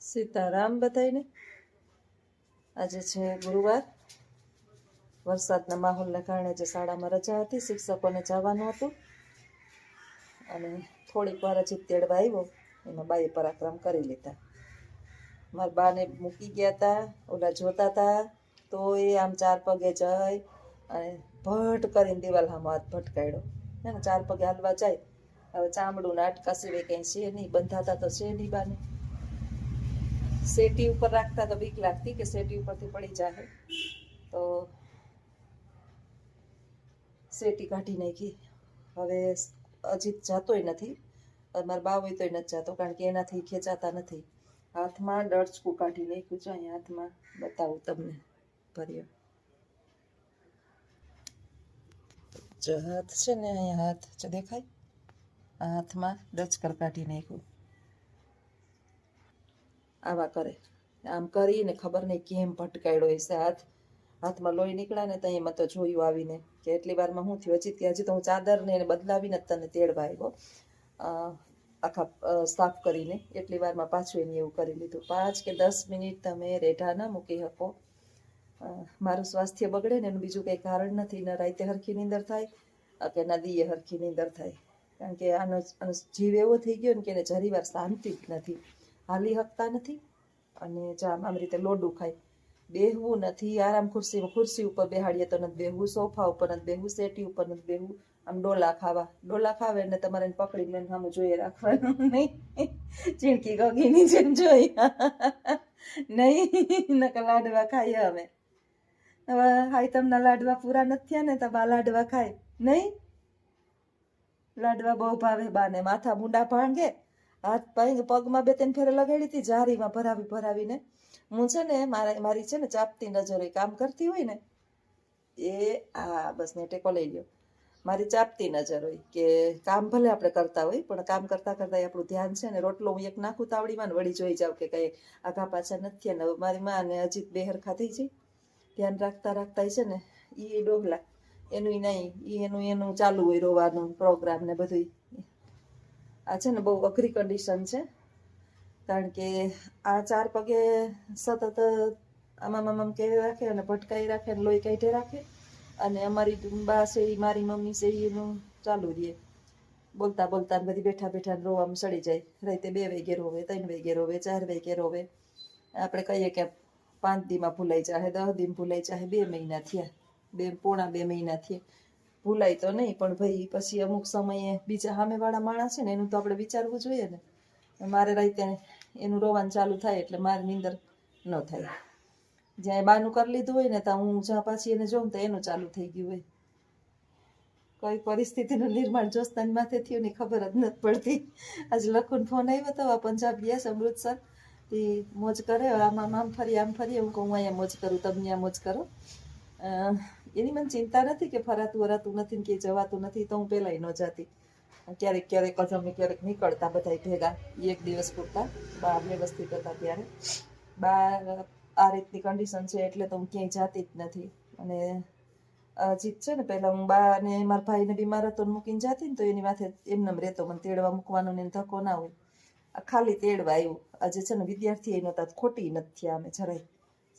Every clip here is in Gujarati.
સીતારામ બધાઈને. આજે છે ગુરુવાર. વરસાદના માહોલને કારણે જે શાળામાં રજા હતી, શિક્ષકોને જવાનું હતું અને થોડીક વાર હજી તેડવા આવ્યો એમાં બાએ પરાક્રમ કરી લીધા. મારા બાને મૂકી ગયા હતા, ઓલા જોતા હતા તો એ આમ ચાર પગે જઈ અને ભટ કરીને દિવાલ સામો હાથ ભટકાડ્યો. હે ને, ચાર પગે હાલવા જાય. હવે ચામડું નાટકા સિવાય કંઈ છે નહીં, બંધાતા તો છે નહીં બાને. સેટી ઉપર રાખતા તો બીક લાગતી કે સેટી ઉપરથી પડી જાય, તો સેટી કાઢી નાખી. હવે અજીત જાતોય નથી, મારા બા હોય તોય નથી જાતો, કારણ કે એનાથી ખેંચાતા નથી. હાથમાં ડળચકું કાઢી નાખ્યું છે. અહીંયા હાથમાં બતાવું તમને, ભર્યો જો હાથ છે ને, અહીંયા હાથ જો દેખાય, આ હાથમાં ડચકર કાઢી નાખ્યું. આવા કરે, આમ કરીને ખબર નહીં કેમ ભટકાડ્યો હશે હાથ. હાથમાં લોહી નીકળ્યા ને તો એમાં તો જોયું આવીને કે એટલી વારમાં શું થયું. હજી તો હું ચાદરને એને બદલાવીને તને તેડવા આવ્યો, આખા સાફ કરીને. એટલી વારમાં પાછું એને એવું કરી લીધું. 5 કે 10 મિનિટ તમે રેઢા ના મૂકી શકો. મારું સ્વાસ્થ્ય બગડે ને એનું બીજું કંઈ કારણ નથી. ના રાતે હરખી નીંદર થાય કે ના દીએ હરખી નીંદર થાય, કારણ કે આનો જીવ એવો થઈ ગયો ને કે એને જરી વાર શાંતિ જ નથી. હાલી હકતા નથી અને આમ રીતે લોડું ખાય. બેહવું નથી, આરામ ખુરશી ઉપર બેહાડીએ તો નથી બેહવું, સોફા ઉપર નથી બેહવું, સેટી ઉપર નથી બેહવું. આમ ડોલા ખાવે એટલે તમારે એને પકડીને સામું જોઈએ રાખવાનું નહીં. ચીણકી ગગીની જેમ જોઈ નહીં, નકર લાડવા ખાઈએ અમે. હવે હાઈ તમને લાડવા પૂરા નથી થયા ને તો બા લાડવા ખાય નહીં. લાડવા બહુ ભાવે બાને. માથા મુંડા ભાંગે, હાથ પગમાં 2-3 ફેરે લગાડી હતી, જારીમાં ભરાવીને. હું છે ને મારી છે ને ચાપતી નજર હોય, કામ કરતી હોય ને એ બસ ને ટેકો લઈ લ્યો. મારી ચાપતી નજર હોય કે કામ ભલે આપણે કરતા હોય પણ કામ કરતા આપણું ધ્યાન છે ને, રોટલો હું એક નાખું તાવડીમાં ને વળી જોઈ જાવ કે કઈ આઘા પાછા નથી. ને મારી માં ને અજીત બે હરખા થઈ જાય, ધ્યાન રાખતા છે ને એ ડોહલા એનું નહીં, એનું ચાલુ હોય રોવાનું પ્રોગ્રામ ને બધું. આ છે ને બહુ અઘરી કન્ડિશન છે, કારણ કે આ ચાર પગે સતત આમાં કે રાખે અને ભટકાઈ રાખે ને લોહી કાઢે રાખે. અને અમારી બા છે, મારી મમ્મી છે, એનું ચાલુ રહે બોલતા બધી બેઠા રોવામાં સડી જાય. રાતે 2 વાગે રોવે, 3 વાગે રોવે, 4 વાગે રોવે. આપણે કહીએ કે 5 દીમાં ભૂલાઈ જાય, 10 દીમાં ભૂલાઈ જાય, 2 મહિના થયા, પોણા 2 મહિના થયા. ભૂલાય તો નહીં પણ ભાઈ પછી અમુક સમયે બીજા સામેવાળા માણસ છે ને એનું તો આપણે વિચારવું જોઈએ ને. મારે રાતે એનું રોવાનું ચાલુ થાય એટલે મારી નીંદર ન થાય. જ્યાં બાનું કરી લીધું હોય ને ત્યાં હું જ્યાં પાછી એને જોઉં તો એનું ચાલુ થઈ ગયું હોય. કઈ પરિસ્થિતિનું નિર્માણ જોસ્તાની માથે થયું ને ખબર જ નથી પડતી. આજે લખુન ફોન આવ્યો હતો, પંજાબ ગયા છે અમૃતસર, એ મોજ કરે. આમ ફરીએ હું કહું અહીંયા મોજ કરું, તમે ત્યાં મોજ કરો. એની મને ચિંતા નથી કે ફરાતું નથી કે જવાતું નથી, તો હું પહેલાંય ન જાતી. ક્યારેક જ અમે ક્યારેક નીકળતા બધા ભેગા, 1 દિવસ પૂરતા. બા વ્યવસ્થિત હતા ત્યારે. બા આ રીતની કન્ડિશન છે એટલે તો હું ક્યાંય જાતી જ નથી. અને અજીત છે ને, પહેલાં હું બા અને મારા ભાઈને બીમાર હતો મૂકીને જાતી ને તો એની માથે એમને રહેતો. મને તેડવા મૂકવાનો ને ધક્કો ના હોય, આ ખાલી તેડવા આવ્યું. આજે છે ને વિદ્યાર્થી એ નહોતા, ખોટી નથી થયા અમે જરાય.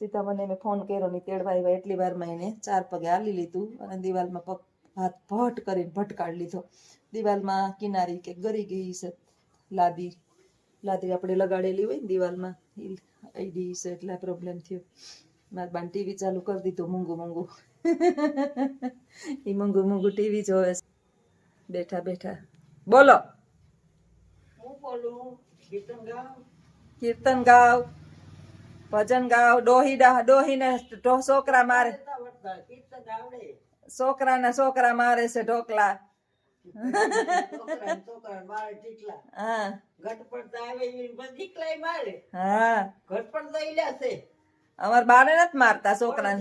સીધા મને મેં ફોન કર્યો ને તેડવા આવ્યા, એટલી વારમાં એને 4 પગે હાલી લીધું અને દિવાલમાં પગ હાથ ભટ કરીને ભટકાડી લીધો. દિવાલમાં કિનારી કે ગરી ગઈ છે, લાદી આપણે લગાડેલી હોય ને દિવાલમાં, એ છે એટલે પ્રોબ્લેમ થયો. મારા બાને ટીવી ચાલુ કરી દીધું, મૂંગું એ મૂંગું ટીવી જોવે બેઠા. બોલો, હું બોલું? કીર્તન ગાવ, ભજન ગાવ, ડોહીને છોકરા મારે, છોકરા મારે છે ઢોકલા. અમાર બાને નથી મારતા છોકરા.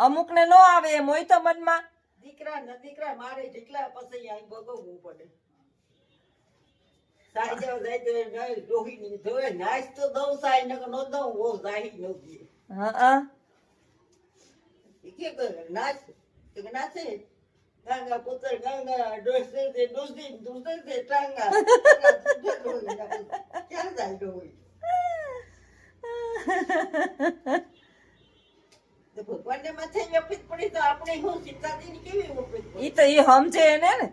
અમુક ને નો આવે એમ હોય તો મનમાં. દીકરા મારે જેટલા પછી ભોગવવું પડે. Ganga putar ganga, doste de dosti, doste de tanga. ક્યાં જાય ડોહી? તો ભગવાનને માથે વ્યપિત પડી તો આપણે શું સીતાજીની કેવી વ્યપિત પડી? ઈ તો ઈ સમજે એને ને,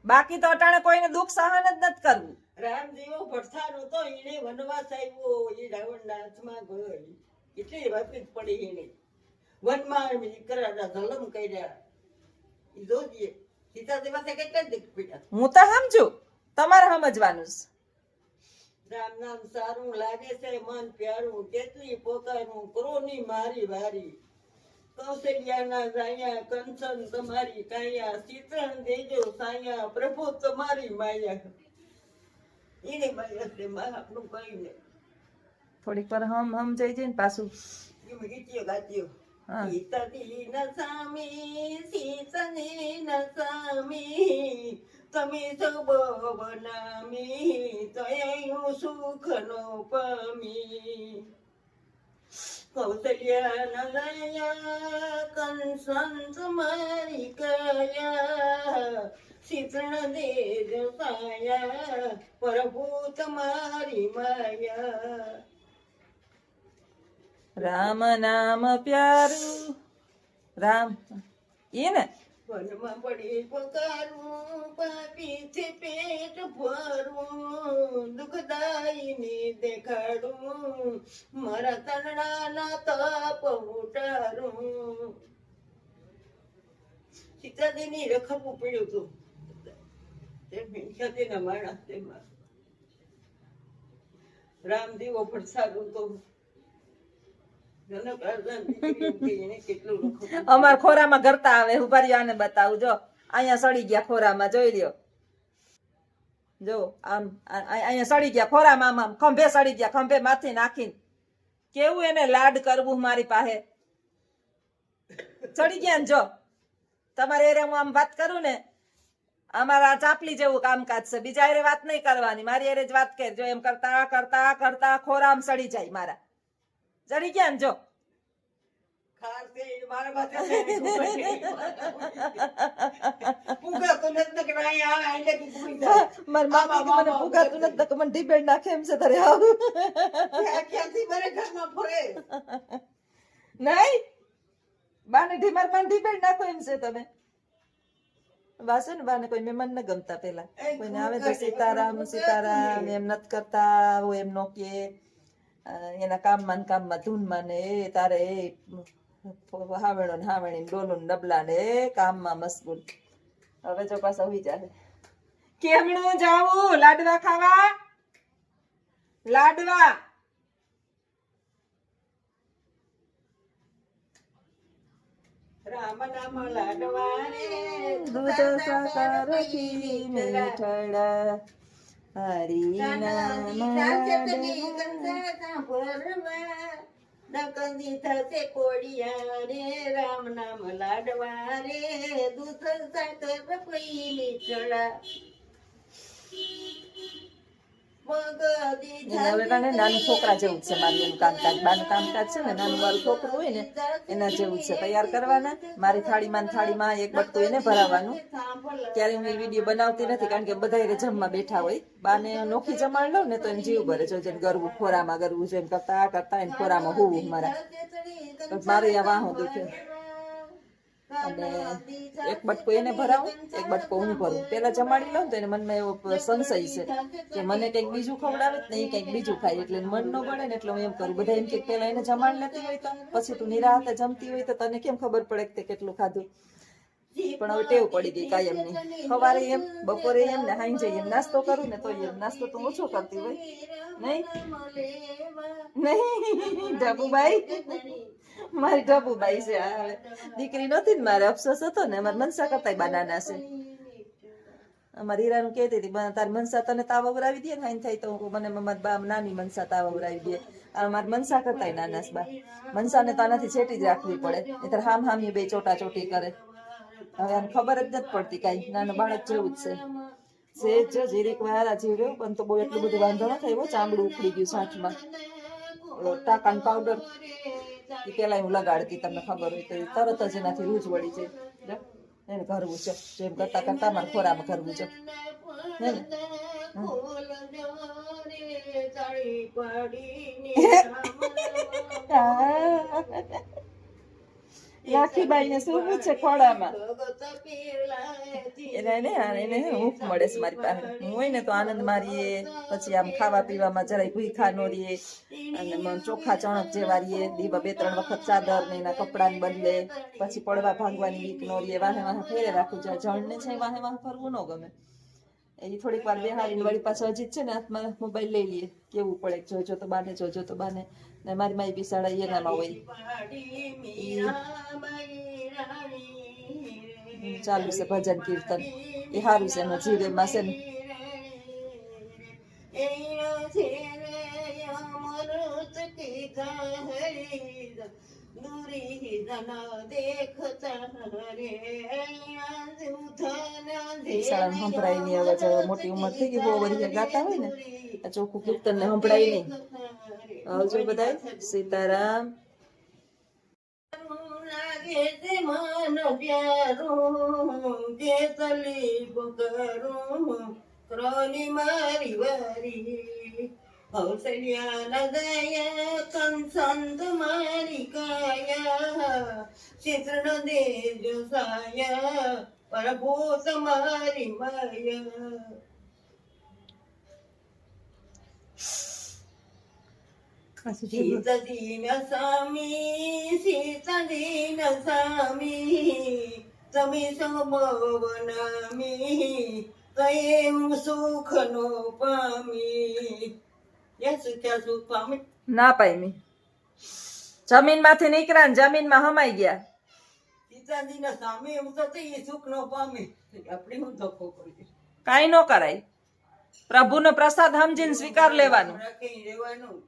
બાકી તો અટાણે કોઈને દુઃખ સહન જ નથી કરવું. રામજીવો ભરસાનો તો એને વનવાસ આવ્યો, એ રાવણના હાથમાં ગયો. કેટલી વ્યપિત પડી એને. વનમાં દીકરાના જલમ કર્યા. ઈ જોજે. સીતાજી માથે કેટલા દુઃખ પડ્યા. હું તો સમજુ, તમારે સમજવાનું છે. રામ નામ સારું લાગે છે, મન પ્યારું, કેટલી પોકારું, કરોની મારી વારી. કૌશલ્યાના જાયા, કંચન તમારી કાયા, ચિત્રણ દેજો સાયા, પ્રભુ તમારી માયા. એને માયા છે, આપણું કઈ નહીં. થોડીક વાર સમજાઈ જાય ને પાછું. એમ ગીતીઓ ગાતીઓ. હા. સીતાજી ન સામી, સીતને ન સામી, તમે સૌ બનામી, તો હું સુખ નો પામી. કૌશલ્યા નયા, કંસન તમારી કાયા, શીતળ દેજ સાયા, પ્રભુ તમારી માયા. રામ નામ પ્યારું, રામ ઈ ને વનમાં પડી પકારું, પાપીથી પેટ ભરું, દુઃખદાયીને દેખાડું, મારા તનડાના તાપ ઉતારું. સીતાજીની રખડવું પડ્યું હતું. તે મીઠાજીના માણસ તેમાં રામદેવો ભરસારું તો અમાર ખોરામાં ગરતા આવે. ઉભા રહ્યો, આને બતાવું. જો અહીંયા સડી ગયા ખોરામાં, જોઈ લ્યો. જો આમ અહીંયા સડી ગયા ખોરામાં, આમ ખંભે સડી ગયા, ખંભે માથી નાખીને. કેવું એને લાડ કરવું મારી પાસે. સડી ગયા ને. જો તમારે એરે હું આમ વાત કરું ને, અમારા ચાપલી જેવું કામકાજ છે. બીજા એરે વાત નહીં કરવાની, મારી એરે જ વાત કર. જો એમ કરતા કરતા કરતા ખોરામાં સડી જાય મારા. ચડી ગયા ને. જો બાને ઢીમાર માં ઢીબેડ નાખો એમ છે તમે. વાસે ને બાને કોઈ મહેમાન ન ગમતા. પેલા કોઈને આવે તો સીતારામ સીતારામ એમ નથી કરતા, એમ નો કે એના કામમાં ધૂનમાં ને તારે હાવણો ને હાવણી ડોલું ડબલા ને કામમાં મશગુલ. હવે જો પાછા હોઈ જાય. કેમણું જાવું લાડવા ખાવા? લાડવા રામ નામ લાડવા રે, દૂધ સાકર ઘી મીઠડા, હરી નામ નકંદી થશે કોડિયા રે, રામ નામ લાડવા રે, દૂધ સાકર કોઈ મીઠડા. હવે નાનું છોકરા જેવું છે મારું એનું કામકાજ. બાનું કામકાજ છે ને, નાનું મારું છોકરું હોય ને એના જેવું છે. તૈયાર કરવાના, મારી થાળીમાં એક બટકું એને ભરાવાનું. ત્યારે હું એ વિડીયો બનાવતી નથી, કારણ કે બધા જમવા બેઠા હોય. બાને નોખી જમાડ લઉં ને તો એને જીવ ભરે. જો જેમ ગરવું ખોરામાં ગરવું છે એમ કરતા કરતા એને ખોરામાં હોવું મારા. મારે આ વાહો દુખે. અને એક બટકો એને ભરાવું, એક બટકો હું ભરું. પેલા જમાડી લઉં તો એને મનમાં એવો સંશય છે કે મને કંઈક બીજું ખવડાવે ને એ કંઈક બીજું ખાય, એટલે મન ન ગણે ને. એટલે હું એમ કરું. બધા એમ કે પેલા એને જમાડ લેતી હોય તો પછી તું નિરાતે જમતી હોય તો તને કેમ ખબર પડે કે તે કેટલું ખાધું. પણ હવે ટેવ પડી ગઈ કાયમની. સવારે એમ, બપોરે એમ ને હાંજે એમ નાસ્તો કરું ને તો એમ નાસ્તો તો ઓછો કરતી હોય. નહીં નહીં ઢબુબાઈ, મારી ઢબુબાઈ છે. હવે દીકરી નથી ને મારે, અફસોસ હતો ને. અમારે મનસા કરતા બનાના છે. અમારી હીરાનું કહેતી હતી તારી મનસા તને તાવ ઉરાવી દે ને હાઈન થાય તો મને મારી બા નાની મનસા તાવ ઉરાવી દે. મારી મનસા કરતા નાના છે બા. મનસાને તો આનાથી છેટી જ રાખવી પડે, નહીતર હામ હામી બે ચોટા ચોટી કરે. હવે આને ખબર જ નથી પડતી કાંઈ. નાનું બાળક જેવું જ છે. સેજ જીરીક વાર આ જીવ્યો પણ તો બહુ એટલું બધું વાંધો ન થયો. ચામડું ઉખડી ગયું સાંઠમાં. ટાકાનું પાવડર એ પેલા હું લગાડતી, તમને ખબર હોય તો તરત જ એનાથી રૂજ વળી જાય. એને કરવું છે જેમ કરતા કરતા મારે ખોરામાં કરવું છે હે ને? લાખીબાઈ ને શું છે ખોડામાં એને હૂંફ મળે છે મારી પાસે હું હોય ને તો આનંદ મારીએ પછી આમ ખાવા પીવામાં જરાય ભૂખા નો રહીએ અને ચોખા ચણક જેવા રહીએ દીવા 2-3 વખત ચાદર ને એના કપડાને બદલે પછી પડવા ભાગવાની બીક નો રહીએ વાહે વાહે ફેરે રાખું છે જળને છે વાહે વાહે ફરવું ન ગમે એ થોડીક વાર બેહાડીને વળી પાછો હજી છે ને હાથમાં મોબાઈલ લઈ લઈએ કેવું પડે જોજો તો બાને જોજો તો બાને ને મારી માઈ બિસાડા એનામાં હોય ચાલુ છે ભજન કીર્તન એ સારું છે એમાં જીરેમાં છે ને સંભળાય નહીં હવે મોટી ઉંમર થઈ ગઈ બહુ વળી ગાતા હોય ને ચોખ્ખું કીર્તન ને સંભળાય નહીં આવજો બધા સીતારામ લાગે તે મન પ્યારું જે તલીફ કરું ક્રોની મારી વારી કૌશલ્યા દયા કંસંત મારી કાયા ચિત્ર દેજો સાયા પ્રભુ તમારી માયા સીતદીન સામી તમે સમવનામી કયે હું સુખ નો પામી સુખ્યા સુખ પામી ના પામી જમીન માંથી નીકળ્યા ને જમીન માં હમાઈ ગયા સીતાજી ના સામે હું તો એ સુખ નો પામી આપણે હું ધક્કો કરી કાઈ નો કરાય પ્રભુનો પ્રસાદ સમજીને સ્વીકાર લેવાનો રાખી રહેવાનું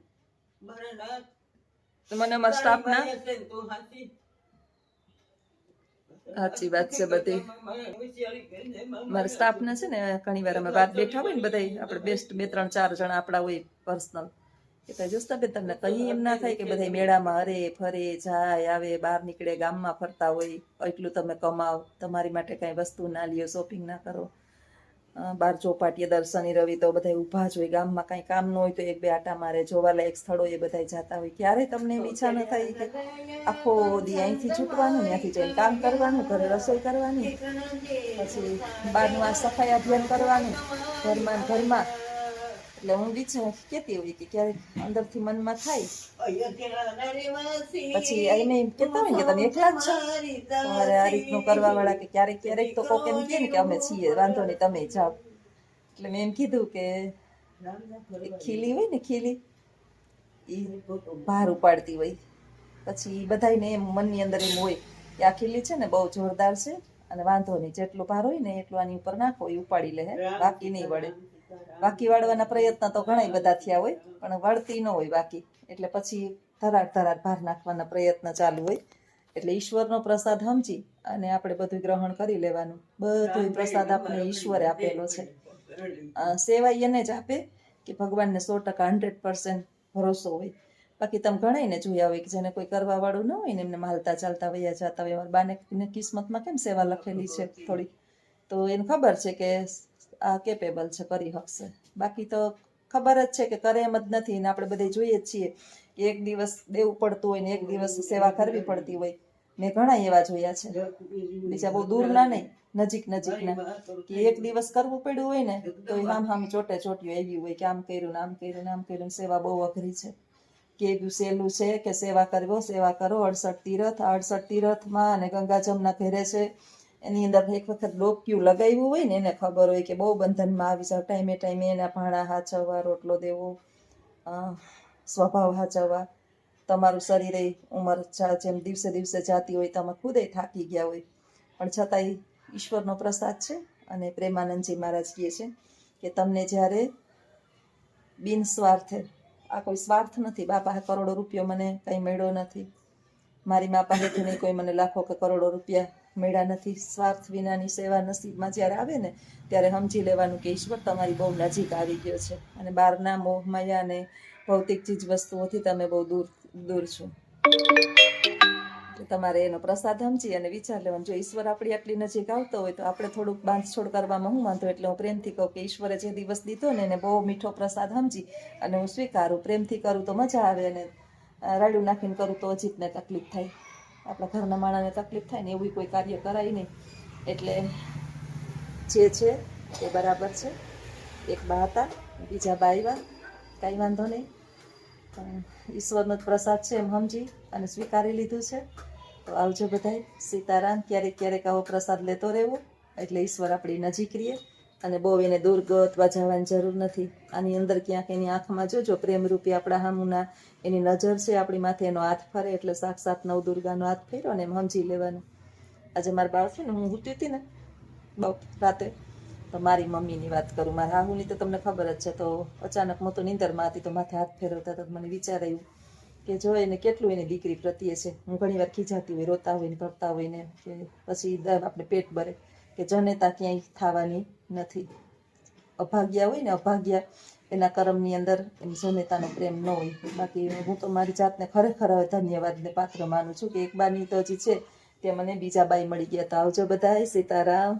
મને મસ્ત આપના સાચી વાત છે બધી મારા સ્ટાફ ને છે ને ઘણી વાર અમે વાત બેઠા હોય ને બધા આપણે બેસ્ટ 2-3-4 જણા આપડા હોય પર્સનલ કે જોસ્તા બે તમને કઈ એમ ના થાય કે બધા મેળામાં હરે ફરે જાય આવે બહાર નીકળે ગામમાં ફરતા હોય એટલું તમે કમાવ તમારી માટે કઈ વસ્તુ ના લ્યો શોપિંગ ના કરો બાર ચોપાટીએ દર્શની રવિ તો બધા ઊભા જ હોય ગામમાં કઈ કામ ન હોય તો 1-2 આટા મારે જોવાલાયક સ્થળો એ બધા જતા હોય ક્યારે તમને એમ ઈચ્છા ન થાય કે આખો દી અહીંથી છૂટવાનું ત્યાંથી જઈને કામ કરવાનું ઘરે રસોઈ કરવાની પછી બહારનું આ સફાઈ અભિયાન કરવાનું ઘરમાં એટલે હું કેતી હોય કે ક્યારેક અંદરથી મનમાં થાય પછી એને એમ કેતા હોય કે તમે એકલા જ છો તમારે આ રીતનું કરવા વાળા કે ક્યારેક ક્યારેક તો કોક એમ કહે ને કે અમે છીએ વાંધો નહીં તમે જાઓ એટલે મેં એમ કીધું કે ખીલી હોય ને ખીલી એ ભાર ઉપાડતી હોય પછી બધાને એમ મનની અંદર એમ હોય કે આ ખીલી છે ને બહુ જોરદાર છે અને વાંધો નહીં જેટલો ભાર હોય ને એટલું આની ઉપર નાખો એ ઉપાડી લે બાકી નહીં વળે બાકી વાળવાના પ્રયત્ન તો ઘણા બધા થયા હોય પણ વળતી ન હોય બાકી એટલે પછી ધરાડ ભાર નાખવાના પ્રયત્ન ચાલુ હોય એટલે ઈશ્વરનો પ્રસાદ સમજી અને આપણે બધું ગ્રહણ કરી લેવાનું બધું પ્રસાદ આપણે ઈશ્વરે આપેલો છે સેવા એને જ આપે કે ભગવાનને 100% ભરોસો હોય બાકી તમે ઘણાઈને જોયા હોય કે જેને કોઈ કરવા વાળું ન હોય ને એમને માલતા ચાલતા વયા જતા હોય મારા બાને કિસ્મતમાં કેમ સેવા લખેલી છે થોડી તો એને ખબર છે કે આ કેપેબલ છે કરી શકશે બાકી તો ખબર જ છે કે કરે એમ જ નથી ને આપણે બધે જોઈએ જ છીએ કે એક દિવસ દેવું પડતું હોય ને એક દિવસ સેવા કરવી પડતી હોય મેં ઘણા એવા જોયા છે બીજા બહુ દૂર ના નહીં નજીક ના કે એક દિવસ કરવું પડ્યું હોય ને તો હામ ચોટે ચોટ્યું એવી હોય કે આમ કર્યું સેવા બહુ અઘરી છે કેવું સહેલું છે કે સેવા કરો 68 તીરથમાં અને ગંગા જમના ઘેરે છે એની અંદર એક વખત ડોક્યું લગાવ્યું હોય ને એને ખબર હોય કે બહુ બંધનમાં આવી જાવ ટાઈમે એના ભાણા હાચવવા રોટલો દેવો સ્વભાવ હાચવવા તમારું શરીર ઉંમર જેમ દિવસે જાતી હોય તમે ખુદે થાકી ગયા હોય પણ છતાંય ઈશ્વરનો પ્રસાદ છે અને પ્રેમાનંદજી મહારાજ કહે છે કે તમને જ્યારે બિન સ્વાર્થે આ કોઈ સ્વાર્થ નથી બાપા કરોડો રૂપિયો મને કંઈ મળ્યો નથી મારી મા પાસેથી નહીં કોઈ મને લાખો કે કરોડો રૂપિયા મળ્યા નથી સ્વાર્થ વિનાની સેવા નસીબમાં જ્યારે આવે ને ત્યારે સમજી લેવાનું કે ઈશ્વર તમારી બહુ નજીક આવી ગયો છે અને બહારના મોહ માયા અને ભૌતિક ચીજ વસ્તુઓથી તમે બહુ દૂર છો તમારે એનો પ્રસાદ સમજી અને વિચાર લેવાનો. જો ઈશ્વર આપણી આટલી નજીક આવતો હોય તો આપણે થોડુંક બાંધછોડ કરવામાં હું વાંધો. એટલે હું પ્રેમથી કહું કે ઈશ્વરે જે દિવસ દીધો ને એને બહુ મીઠો પ્રસાદ સમજી અને હું સ્વીકારું. પ્રેમથી કરું તો મજા આવે અને રાડું નાખીને કરું તો અજીતને તકલીફ થાય, આપણા ઘરના માણસને તકલીફ થાય ને એવું કોઈ કાર્ય કરાય નહીં. એટલે જે છે એ બરાબર છે. એક બા હતા, બીજા બા આવ્યા, કાંઈ વાંધો નહીં. ઈશ્વરનો જ પ્રસાદ છે એમ સમજી અને સ્વીકારી લીધું છે. તો આવજો બધાય. સીતારામ. ક્યારેક ક્યારેક આવો પ્રસાદ લેતો રહેવો એટલે ઈશ્વર આપણી નજીક રહીએ અને બહુ એને દૂર ગોતવા જવાની જરૂર નથી. આની અંદર ક્યાંક એની આંખમાં જોજો પ્રેમરૂપી આપણા હામુના એની નજર છે આપણી માથે, એનો હાથ ફરે એટલે સાક્ષાત નવદુર્ગાનો હાથ ફેર્યો ને એમ સમજી લેવાનું. આજે મારા બાળ છે ને, હું સૂતી હતી ને બહુ રાતે, તો મારી મમ્મીની વાત કરું, મારા હાહુની તો તમને ખબર જ છે. તો અચાનક હું તો નીંદરમાં હતી તો માથે હાથ ફેરવતા તો મને વિચાર આવ્યું કે જો એને કેટલું એની દીકરી પ્રત્યે છે. હું ઘણી વાર ખીજાતી હોય, રોતા હોય ને કરતા હોય ને, કે પછી આપણે પેટ ભરે કે જનેતા ક્યાંય થવાની નથી. અભાગ્યા હોય ને, અભાગ્યા એના કર્મની અંદર એની જનેતાનો પ્રેમ ન હોય. બાકી હું તો મારી જાતને ખરેખર હવે ધન્યવાદને પાત્ર માનું છું કે એક બાની તો હજી છે તે મને બીજા બાઈ મળી ગયા. તો આવજો બધાય. સીતારામ.